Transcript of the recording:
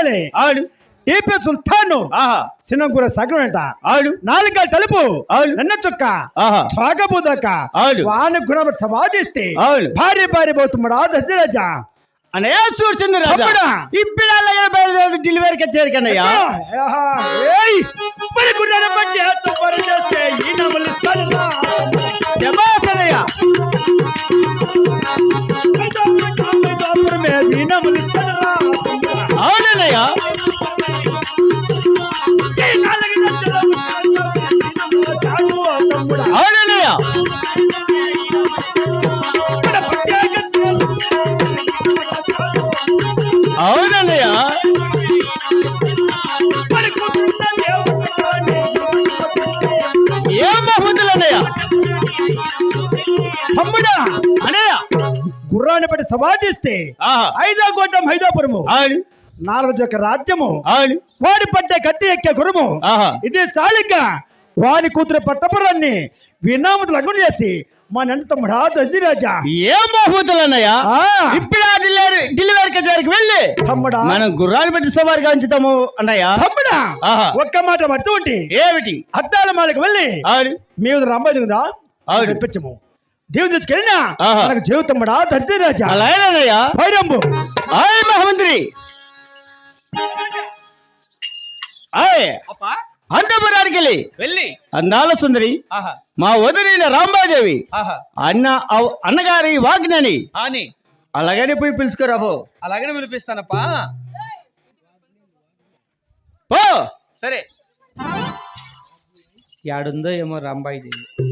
MLA అవును TP సుల్తాన్ సినంగుర సగనంట అవును నాలుగు తలుపు అవును నన్న చొక్క ఆహా తోకబుదక అవును వాని గుణ సమాధిస్తే అవును భారీ భారీ పోతుమ్మడా దశరాజా అన్నయ్య చూసింది రాజా తమ్ముడా. ఇప్పుడు అలాగే బయలుదేరి డెలివరీకి వచ్చారు కన్నయ్య మరి గుర్రాన్ని బట్టి చప్పరి చేస్తే ఈ నమలు ఇస్తానురా. శభాసనయ్య ఈ నమలు ఇస్తానురా. అవునన్నయ్య ఈ నాలుగు లక్షల చాలు తమ్ముడా. అవునన్నయ్య మన ప్రత్యేక అవునన్నయ్య మరి కూతున్న దేవుడు ఏం బహుమతులన్నయ్య తమ్ముడా అన్నయ్య గుర్రాన్ని బట్టి సమాధిస్తే ఆహా ఐదో గోటం హైదాపురము అవును నాలుగు జొక్క రాజ్యము అవును వాడి పట్టే కత్తి ఎక్కే గురుము ఆహా ఇది సాలిక వాని కూతురు పట్టపురాన్ని వినామతులు లగ్నం చేసి మా నెంట తమ్ముడా దజ్జిరాజా ఏం బహుమతులన్నయ్య ఆ, ఇప్పుడు ఆ డెలివరీకి వచ్చారికి వెళ్ళి తమ్ముడా మనం గుర్రాలు పెట్టి సవారిగా ఉంచుతాము అన్నయ్య తమ్ముడా ఆహా ఒక్క మాట పడుతూ ఉంటే ఏమిటి అద్దాల మాలకు వెళ్ళి అవును మీ అమ్మాయి ఉందా అవును. తెప్పించము దేవుడు తీసుకెళ్ళినా ఆహా. మనకు జీవ తమ్ముడా దజ్జిరాజా అలాగేనన్నయ్య పైరంబు ఆయ్ మహమంత్రి ఆయ్ అప్పా అంతపురానికి వెళ్ళి వెళ్ళి అందాల సుందరి ఆహా మా వదిన రాంబాదేవి ఆహా అన్నగారి వాగ్నని అని అలాగనే పోయి పిలుచుకోరాబో అలాగనే వినిపిస్తానప్పా పో సరే యాడుందో ఏమో రాంబాయి దేవి